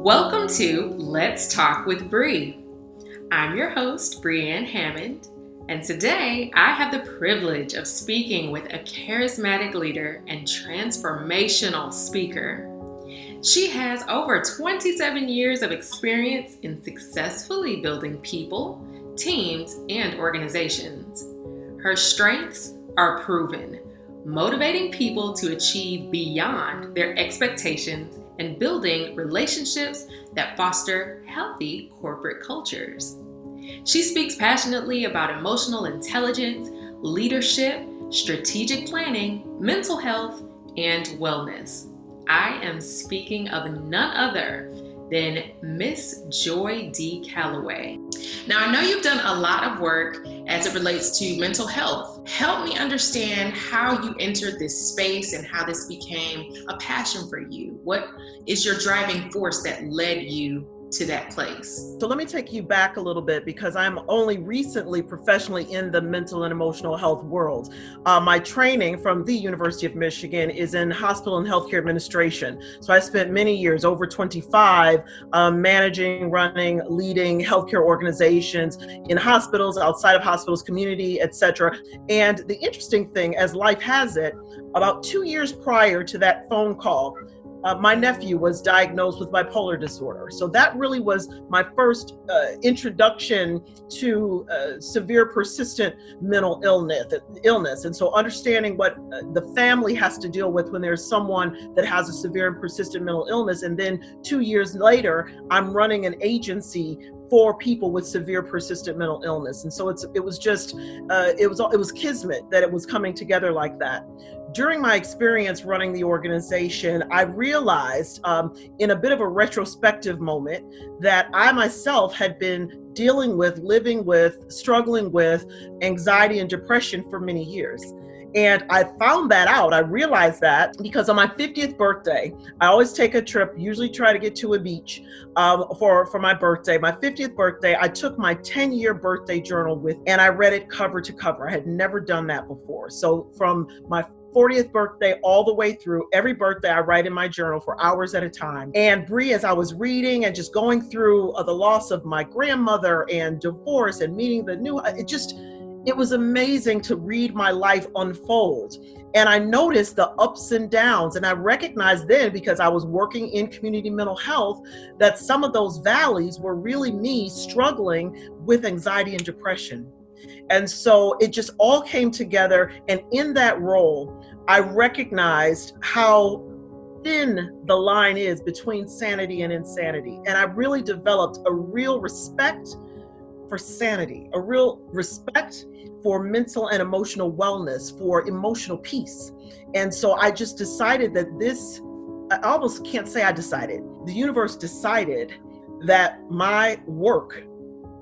Welcome to Let's Talk with Bree. I'm your host, Breanne Hammond, and today I have the privilege of speaking with a charismatic leader and transformational speaker. She has over 27 years of experience in successfully building people, teams, and organizations. Her strengths are proven, motivating people to achieve beyond their expectations and building relationships that foster healthy corporate cultures. She speaks passionately about emotional intelligence, leadership, strategic planning, mental health, and wellness. I am speaking of none other than Miss Joy D. Calloway. Now, I know you've done a lot of work as it relates to mental health. Help me understand how you entered this space and how this became a passion for you. What is your driving force that led you to that place? So let me take you back a little bit because I'm only recently professionally in the mental and emotional health world. My training from the University of Michigan is in hospital and healthcare administration. So I spent many years, over 25, managing, running, leading healthcare organizations in hospitals, outside of hospitals, community, etc. And the interesting thing, as life has it, about 2 years prior to that phone call, my nephew was diagnosed with bipolar disorder. So that really was my first introduction to severe persistent mental illness. And so understanding what the family has to deal with when there's someone that has a severe and persistent mental illness. And then 2 years later, I'm running an agency for people with severe persistent mental illness. And so it was kismet that it was coming together like that. During my experience running the organization, I realized in a bit of a retrospective moment that I myself had been dealing with, living with, struggling with anxiety and depression for many years. And I found that out. I realized that because on my 50th birthday, I always take a trip, usually try to get to a beach for my birthday. My 50th birthday, I took my 10-year birthday journal and I read it cover to cover. I had never done that before. So from my 40th birthday all the way through, every birthday I write in my journal for hours at a time. And Bree, as I was reading and just going through the loss of my grandmother and divorce and meeting it was amazing to read my life unfold. And I noticed the ups and downs. And I recognized then, because I was working in community mental health, that some of those valleys were really me struggling with anxiety and depression. And so it just all came together. And in that role, I recognized how thin the line is between sanity and insanity. And I really developed a real respect for sanity, a real respect for mental and emotional wellness, for emotional peace. And so I just decided that I almost can't say I decided, the universe decided that my work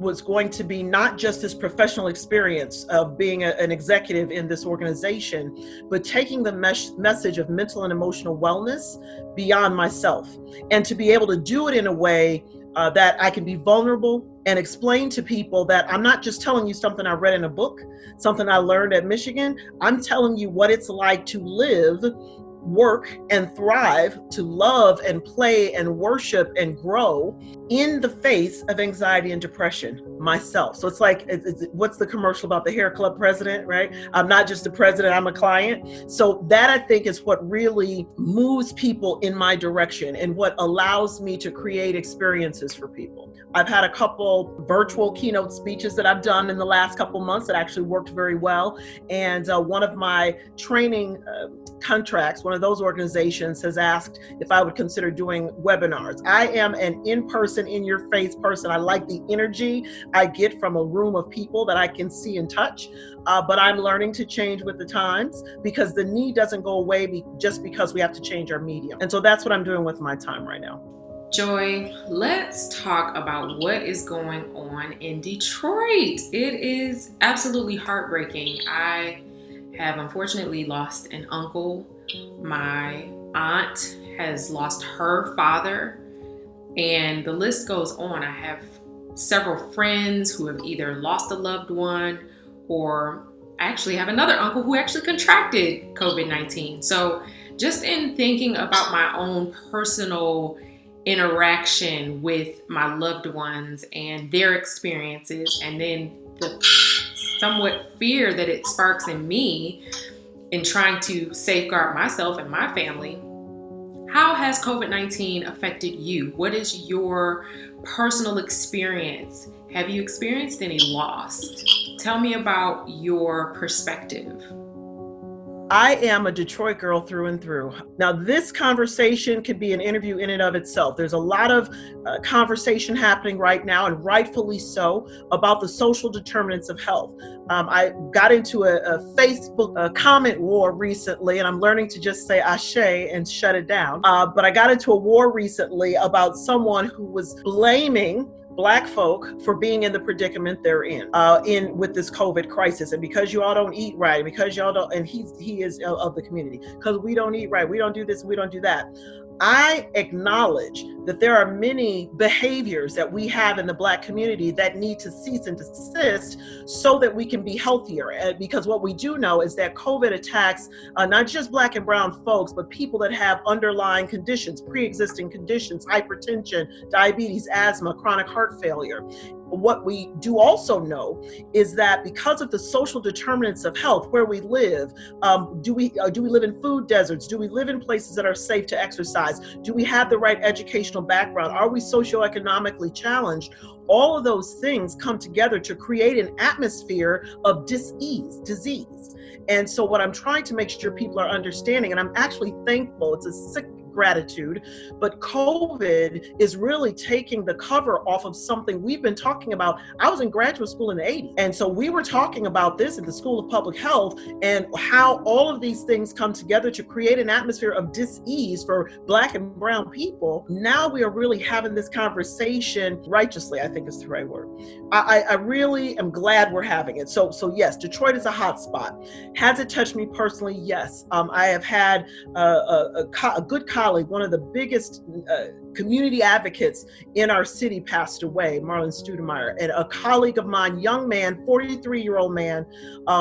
was going to be not just this professional experience of being an executive in this organization, but taking the message of mental and emotional wellness beyond myself, and to be able to do it in a way that I can be vulnerable and explain to people that I'm not just telling you something I read in a book, something I learned at Michigan. I'm telling you what it's like to live, work, and thrive, to love and play and worship and grow in the face of anxiety and depression myself. So it's like, what's the commercial about the hair club president, right? I'm not just the president, I'm a client. So that, I think, is what really moves people in my direction and what allows me to create experiences for people. I've had a couple virtual keynote speeches that I've done in the last couple months that actually worked very well. And one of my training contracts, one of those organizations has asked if I would consider doing webinars. I am an in-person, in-your-face person. I like the energy I get from a room of people that I can see and touch, but I'm learning to change with the times, because the need doesn't go away just because we have to change our medium. And so that's what I'm doing with my time right now. Joy, let's talk about what is going on in Detroit. It is absolutely heartbreaking. I have unfortunately lost an uncle. My aunt has lost her father, and the list goes on. I have several friends who have either lost a loved one, or I actually have another uncle who actually contracted COVID-19. So just in thinking about my own personal interaction with my loved ones and their experiences, and then the somewhat fear that it sparks in me in trying to safeguard myself and my family. How has COVID-19 affected you? What is your personal experience? Have you experienced any loss? Tell me about your perspective. I am a Detroit girl through and through. Now, this conversation could be an interview in and of itself. There's a lot of conversation happening right now, and rightfully so, about the social determinants of health. I got into a Facebook comment war recently, and I'm learning to just say ashe and shut it down. But I got into a war recently about someone who was blaming Black folk for being in the predicament they're in with this COVID crisis. And because you all don't eat right, because y'all don't, and he is of the community, because we don't eat right, we don't do this, we don't do that. I acknowledge that there are many behaviors that we have in the Black community that need to cease and desist so that we can be healthier. Because what we do know is that COVID attacks not just Black and brown folks, but people that have underlying conditions, pre-existing conditions, hypertension, diabetes, asthma, chronic heart failure. What we do also know is that because of the social determinants of health, where we live, do we live in food deserts? Do we live in places that are safe to exercise? Do we have the right educational background? Are we socioeconomically challenged? All of those things come together to create an atmosphere of disease. And so what I'm trying to make sure people are understanding, and I'm actually thankful, it's a sick gratitude, but COVID is really taking the cover off of something we've been talking about. I was in graduate school in the 80s, and so we were talking about this at the School of Public Health and how all of these things come together to create an atmosphere of dis-ease for Black and brown people. Now we are really having this conversation righteously, I think is the right word. I really am glad we're having it. So yes, Detroit is a hot spot. Has it touched me personally? Yes. I have had a good colleague, one of the biggest community advocates in our city, passed away, Marlon Studemeyer, and a colleague of mine, young man, 43-year-old man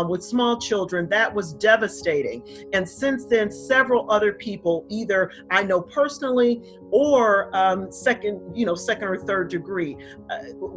with small children. That was devastating. And since then, several other people, either I know personally or second or third degree.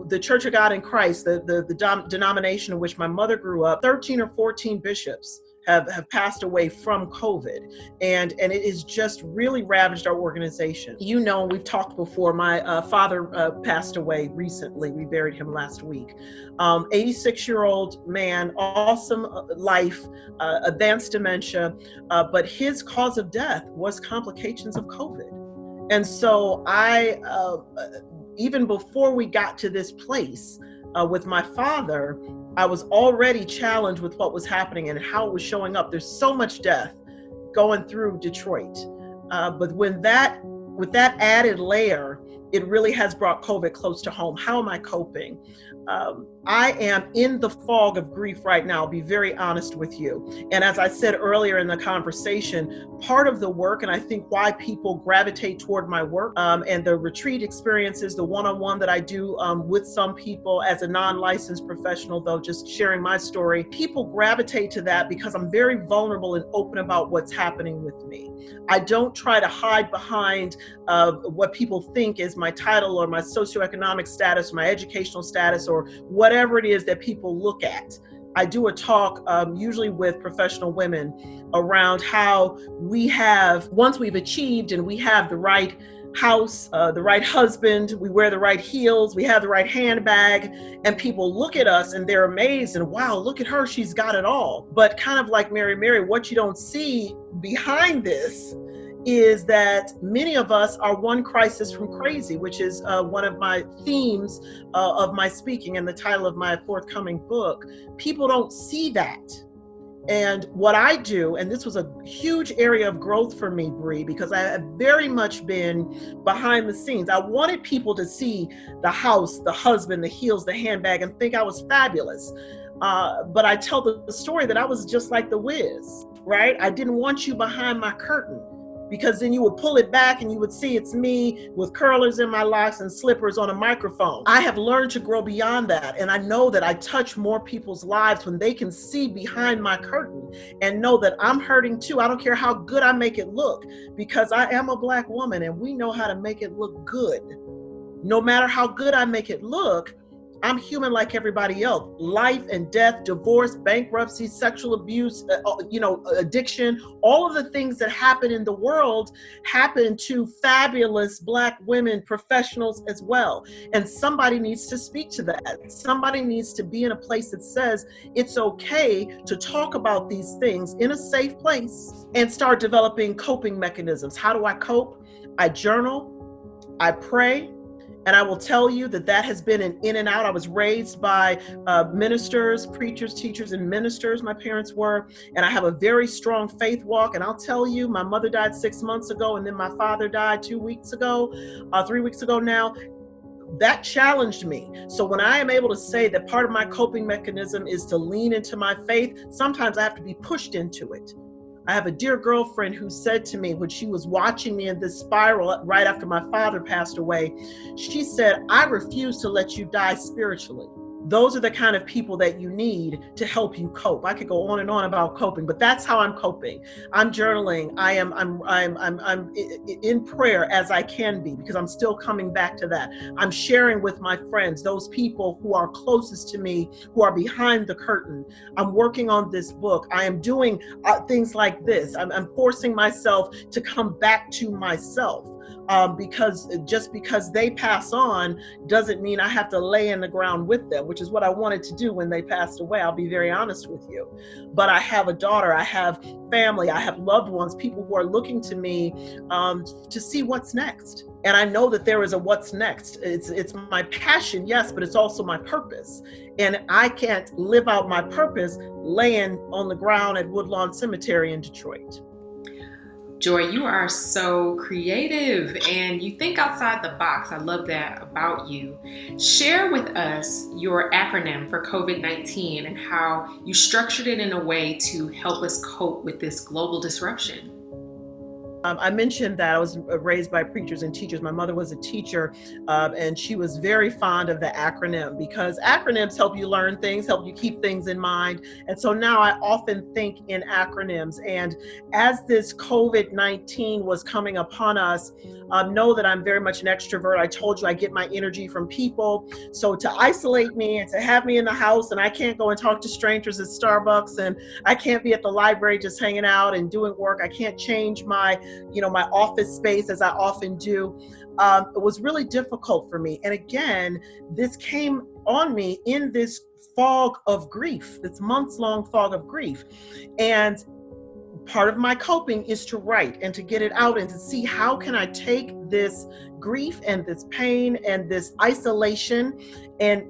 The Church of God in Christ, the denomination in which my mother grew up, 13 or 14 bishops have passed away from COVID. And it has just really ravaged our organization. You know, we've talked before, my father passed away recently. We buried him last week. 86-year-old man, awesome life, advanced dementia, but his cause of death was complications of COVID. And so I, even before we got to this place with my father, I was already challenged with what was happening and how it was showing up. There's so much death going through Detroit. But with that added layer, it really has brought COVID close to home. How am I coping? I am in the fog of grief right now, I'll be very honest with you. And as I said earlier in the conversation, part of the work, and I think why people gravitate toward my work and the retreat experiences, the one-on-one that I do with some people as a non-licensed professional, though, just sharing my story, people gravitate to that because I'm very vulnerable and open about what's happening with me. I don't try to hide behind what people think is my title or my socioeconomic status, my educational status, or whatever it is that people look at. I do a talk usually with professional women around how we have, once we've achieved and we have the right house, the right husband, we wear the right heels, we have the right handbag, and people look at us and they're amazed and wow, look at her, she's got it all. But kind of like Mary, what you don't see behind this is that many of us are one crisis from crazy, which is one of my themes of my speaking and the title of my forthcoming book. People don't see that. And what I do, and this was a huge area of growth for me, Bree, because I have very much been behind the scenes. I wanted people to see the house, the husband, the heels, the handbag, and think I was fabulous. But I tell the story that I was just like the Wiz, right? I didn't want you behind my curtain. because then you would pull it back and you would see it's me with curlers in my locks and slippers on a microphone. I have learned to grow beyond that. And I know that I touch more people's lives when they can see behind my curtain and know that I'm hurting too. I don't care how good I make it look, because I am a Black woman and we know how to make it look good. No matter how good I make it look, I'm human like everybody else. Life and death, divorce, bankruptcy, sexual abuse, addiction, all of the things that happen in the world happen to fabulous Black women professionals as well. And somebody needs to speak to that. Somebody needs to be in a place that says it's okay to talk about these things in a safe place and start developing coping mechanisms. How do I cope? I journal, I pray. And I will tell you that has been an in and out. I was raised by ministers, preachers, teachers, and ministers. My parents were, and I have a very strong faith walk. And I'll tell you, my mother died 6 months ago, and then my father died 3 weeks ago now. That challenged me. So when I am able to say that part of my coping mechanism is to lean into my faith, sometimes I have to be pushed into it. I have a dear girlfriend who said to me when she was watching me in this spiral right after my father passed away, she said, I refuse to let you die spiritually. Those are the kind of people that you need to help you cope. I could go on and on about coping, but that's how I'm coping. I'm journaling. I'm in prayer as I can be, because I'm still coming back to that. I'm sharing with my friends, those people who are closest to me, who are behind the curtain. I'm working on this book. I am doing things like this. I'm forcing myself to come back to myself. Because just because they pass on doesn't mean I have to lay in the ground with them, which is what I wanted to do when they passed away. I'll be very honest with you. But I have a daughter, I have family, I have loved ones, people who are looking to me to see what's next. And I know that there is a what's next. It's my passion, yes, but it's also my purpose. And I can't live out my purpose laying on the ground at Woodlawn Cemetery in Detroit. Joy, you are so creative and you think outside the box. I love that about you. Share with us your acronym for COVID-19 and how you structured it in a way to help us cope with this global disruption. I mentioned that I was raised by preachers and teachers. My mother was a teacher, and she was very fond of the acronym, because acronyms help you learn things, help you keep things in mind. And so now I often think in acronyms. And as this COVID-19 was coming upon us, know that I'm very much an extrovert. I told you I get my energy from people. So to isolate me and to have me in the house and I can't go and talk to strangers at Starbucks, and I can't be at the library just hanging out and doing work. I can't change my office space as I often do. It was really difficult for me. And again, this came on me in this fog of grief, this months-long fog of grief. And part of my coping is to write and to get it out and to see how can I take this grief and this pain and this isolation and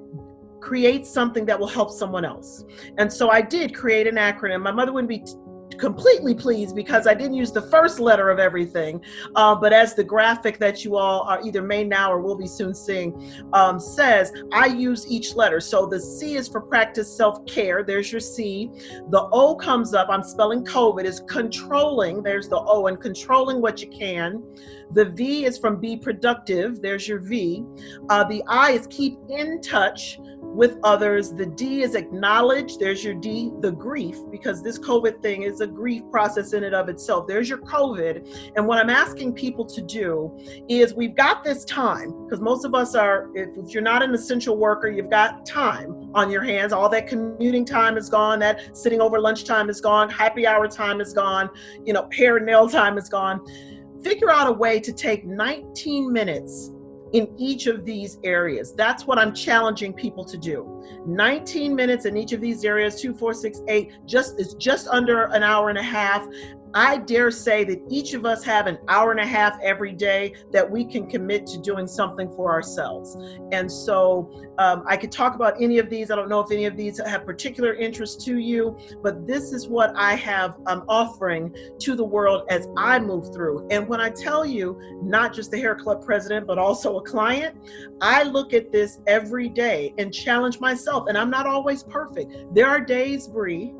create something that will help someone else. And so I did create an acronym. My mother wouldn't be completely pleased because I didn't use the first letter of everything, but as the graphic that you all are either may now or will be soon seeing says, I use each letter. So the C is for practice self-care. There's your C. The O comes up, I'm spelling COVID, is controlling. There's the O, and controlling what you can. The V is from be productive. There's your V. The I is keep in touch with others. The D is acknowledge. There's your D. The grief, because this COVID thing is a grief process in and of itself. There's your COVID. And what I'm asking people to do is, we've got this time, because most of us are, if you're not an essential worker, you've got time on your hands. All that commuting time is gone. That sitting over lunchtime is gone. Happy hour time is gone. Hair and nail time is gone. Figure out a way to take 19 minutes in each of these areas. That's what I'm challenging people to do. 19 minutes in each of these areas, 2, 4, 6, 8, it's just under an hour and a half. I dare say that each of us have an hour and a half every day that we can commit to doing something for ourselves. And so I could talk about any of these. I don't know if any of these have particular interest to you, but this is what I have offering to the world as I move through. And when I tell you, not just the hair club president, but also a client, I look at this every day and challenge myself. And I'm not always perfect. There are days, Bree,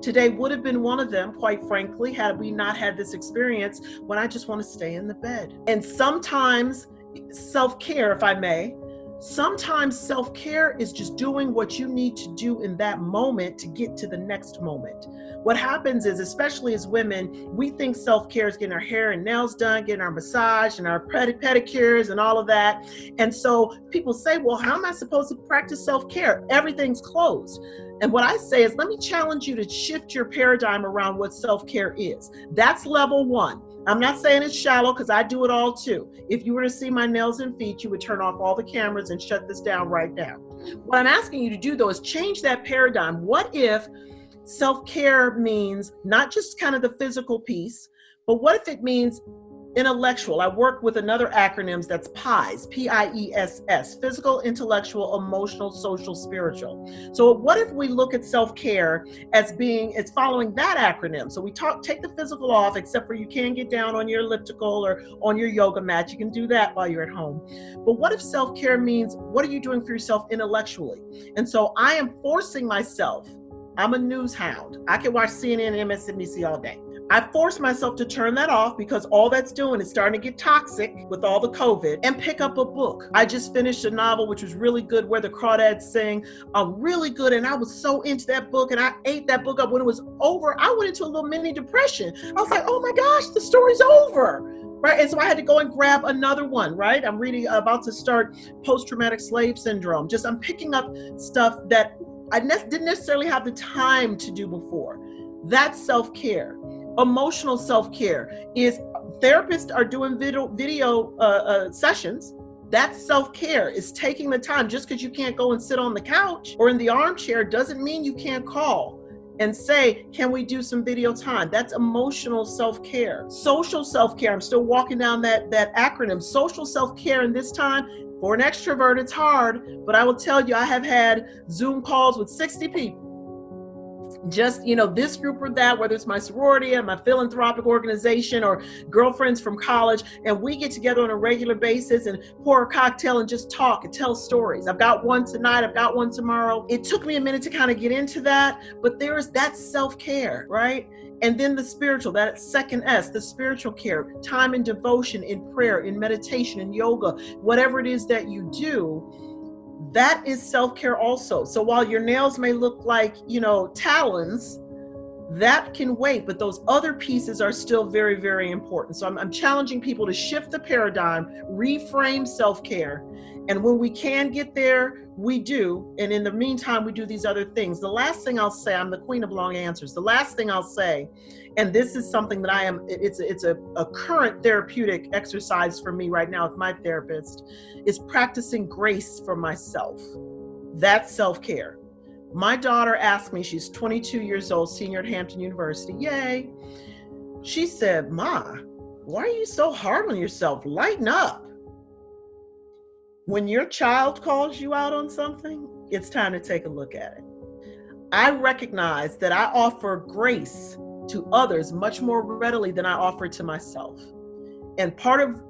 Today would have been one of them, quite frankly, had we not had this experience when I just want to stay in the bed. And sometimes self-care, if I may, sometimes self-care is just doing what you need to do in that moment to get to the next moment. What happens is, especially as women, we think self-care is getting our hair and nails done, getting our massage and our pedicures and all of that. And so people say, well, how am I supposed to practice self-care? Everything's closed. And what I say is, let me challenge you to shift your paradigm around what self-care is. That's level one. I'm not saying it's shallow, because I do it all too. If you were to see my nails and feet, you would turn off all the cameras and shut this down right now. What I'm asking you to do, though, is change that paradigm. What if self-care means not just kind of the physical piece, but what if it means intellectual? I work with another acronym that's PIES, P-I-E-S-S, physical, intellectual, emotional, social, spiritual. So what if we look at self-care as following that acronym? So we take the physical off, except for you can get down on your elliptical or on your yoga mat. You can do that while you're at home. But what if self-care means, what are you doing for yourself intellectually? And so I am forcing myself. I'm a news hound. I can watch CNN and MSNBC all day. I forced myself to turn that off, because all that's doing is starting to get toxic with all the COVID, and pick up a book. I just finished a novel, which was really good, Where the Crawdads Sing, really good. And I was so into that book, and I ate that book up. When it was over, I went into a little mini depression. I was like, oh my gosh, the story's over. Right. And so I had to go and grab another one. Right. I'm about to start Post-Traumatic Slave Syndrome. I'm picking up stuff that I didn't necessarily have the time to do before. That's self-care. Emotional self-care is therapists are doing video sessions. That's self-care. Is taking the time. Just because you can't go and sit on the couch or in the armchair doesn't mean you can't call and say, can we do some video time? That's emotional self-care. Social self-care, I'm still walking down that acronym. Social self-care in this time, for an extrovert, it's hard, but I will tell you, I have had Zoom calls with 60 people. Just, this group or that, whether it's my sorority and my philanthropic organization or girlfriends from college, and we get together on a regular basis and pour a cocktail and just talk and tell stories. I've got one tonight, I've got one tomorrow. It took me a minute to kind of get into that, but that's self-care, right? And then the spiritual, that second S, the spiritual care, time in devotion, in prayer, in meditation, in yoga, whatever it is that you do, that is self-care also. So while your nails may look like, talons, that can wait, but those other pieces are still very, very important. So I'm challenging people to shift the paradigm, reframe self-care. And when we can get there, we do. And in the meantime, we do these other things. The last thing I'll say, I'm the queen of long answers. The last thing I'll say, and this is something that it's a current therapeutic exercise for me right now with my therapist, is practicing grace for myself. That's self-care. My daughter asked me, she's 22 years old, senior at Hampton University. Yay. She said, Ma, why are you so hard on yourself? Lighten up. When your child calls you out on something, it's time to take a look at it. I recognize that I offer grace to others much more readily than I offer to myself. And part of,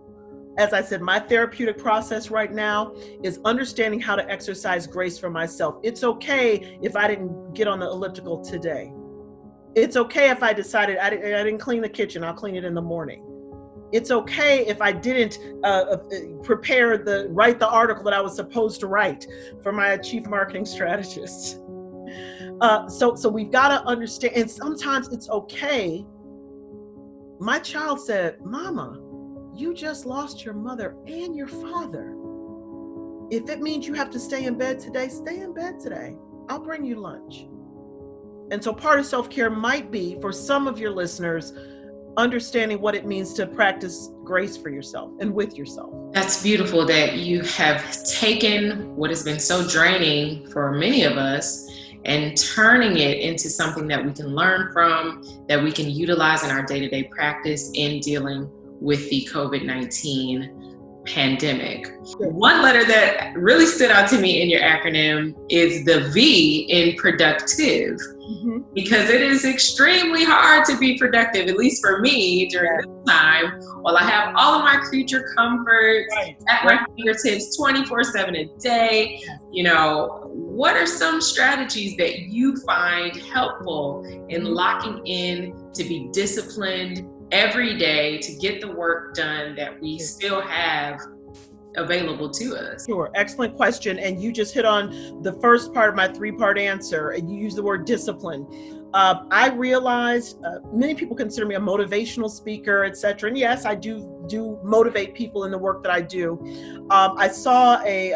as I said, my therapeutic process right now is understanding how to exercise grace for myself. It's okay if I didn't get on the elliptical today. It's okay if I decided I didn't clean the kitchen, I'll clean it in the morning. It's okay if I didn't write the article that I was supposed to write for my chief marketing strategist. So we've got to understand, and sometimes it's okay. My child said, Mama, you just lost your mother and your father. If it means you have to stay in bed today, stay in bed today. I'll bring you lunch. And so part of self-care might be, for some of your listeners, understanding what it means to practice grace for yourself and with yourself. That's beautiful that you have taken what has been so draining for many of us and turning it into something that we can learn from, that we can utilize in our day-to-day practice in dealing with the COVID-19 pandemic. One letter that really stood out to me in your acronym is the V in productive. Mm-hmm. because it is extremely hard to be productive, at least for me during this time, while I have all of my creature comforts at my fingertips 24/7 a day. You know, what are some strategies that you find helpful in locking in to be disciplined every day to get the work done that we still have available to us? Sure. Excellent question. And you just hit on the first part of my 3-part answer, and you use the word discipline. I realized many people consider me a motivational speaker, etc. And yes, I do motivate people in the work that I do. I saw a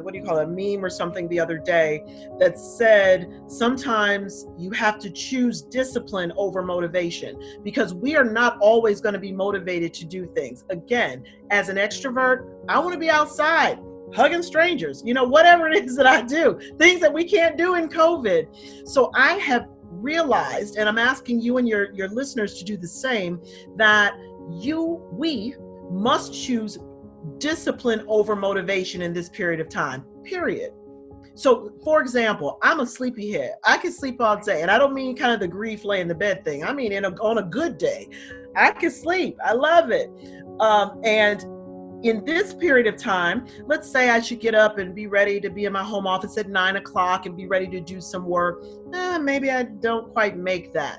what do you call it, a meme or something the other day that said sometimes you have to choose discipline over motivation, because we are not always going to be motivated to do things. Again, as an extrovert, I want to be outside hugging strangers, whatever it is that I do, things that we can't do in COVID. So I have realized, and I'm asking you and your listeners to do the same, that we must choose discipline over motivation in this period of time, period. So, for example, I'm a sleepyhead. I can sleep all day, and I don't mean kind of the grief lay in the bed thing. I mean, on a good day, I can sleep. I love it. And in this period of time, let's say I should get up and be ready to be in my home office at 9 o'clock and be ready to do some work. Maybe I don't quite make that.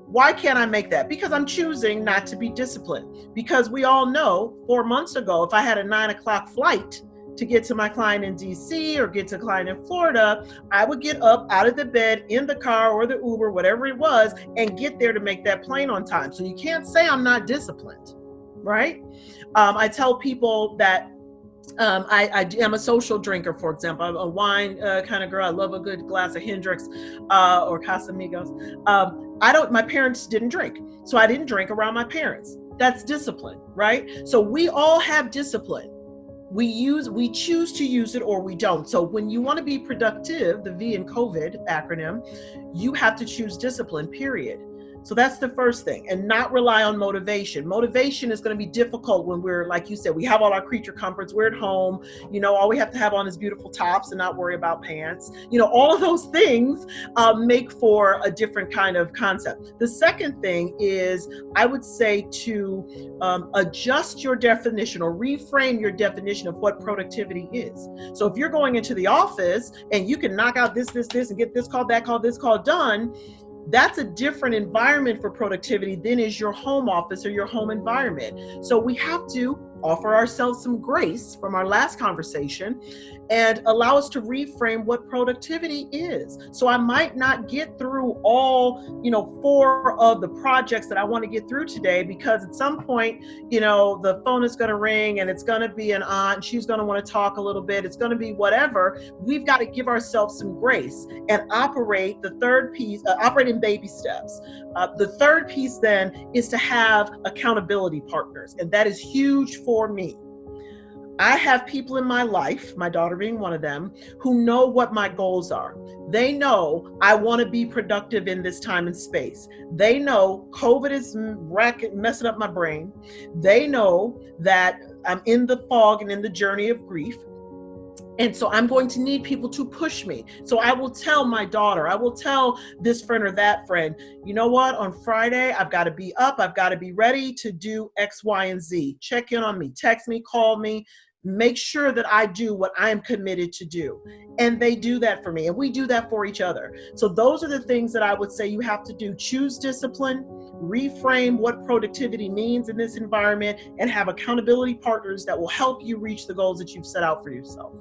Why can't I make that? Because I'm choosing not to be disciplined. Because we all know 4 months ago, if I had a 9 o'clock flight to get to my client in DC or get to a client in Florida, I would get up out of the bed in the car or the Uber, whatever it was, and get there to make that plane on time. So you can't say I'm not disciplined, right? I tell people that I am a social drinker, for example. I'm a wine kind of girl. I love a good glass of Hendrix or Casamigos. My parents didn't drink, so I didn't drink around my parents. That's discipline, right? So we all have discipline. We choose to use it or we don't. So when you want to be productive, the V in COVID acronym, you have to choose discipline, period. So that's the first thing, and not rely on motivation. Motivation is going to be difficult when we're, like you said, we have all our creature comforts, we're at home, all we have to have on is beautiful tops and not worry about pants. All of those things make for a different kind of concept. The second thing is, I would say to adjust your definition or reframe your definition of what productivity is. So if you're going into the office and you can knock out this, and get this call, that call, this call done, that's a different environment for productivity than is your home office or your home environment. So we have to offer ourselves some grace from our last conversation and allow us to reframe what productivity is. So I might not get through all, 4 of the projects that I want to get through today, because at some point, the phone is going to ring and it's going to be an aunt. She's going to want to talk a little bit. It's going to be whatever. We've got to give ourselves some grace and operate the third piece, operate in baby steps. The third piece then is to have accountability partners. And that is huge for me. I have people in my life, my daughter being one of them, who know what my goals are. They know I want to be productive in this time and space. They know COVID is messing up my brain. They know that I'm in the fog and in the journey of grief. And so I'm going to need people to push me. So I will tell my daughter, I will tell this friend or that friend, you know what, on Friday, I've got to be up. I've got to be ready to do X, Y, and Z. Check in on me, text me, call me, make sure that I do what I am committed to do. And they do that for me. And we do that for each other. So those are the things that I would say you have to do. Choose discipline, reframe what productivity means in this environment, and have accountability partners that will help you reach the goals that you've set out for yourself.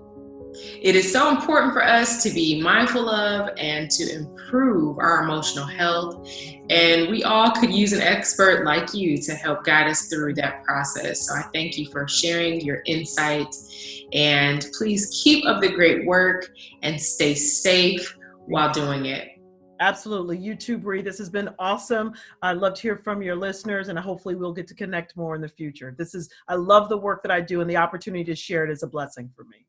It is so important for us to be mindful of and to improve our emotional health. And we all could use an expert like you to help guide us through that process. So I thank you for sharing your insights, and please keep up the great work and stay safe while doing it. Absolutely. You too, Bree. This has been awesome. I'd love to hear from your listeners, and hopefully we'll get to connect more in the future. I love the work that I do, and the opportunity to share it is a blessing for me.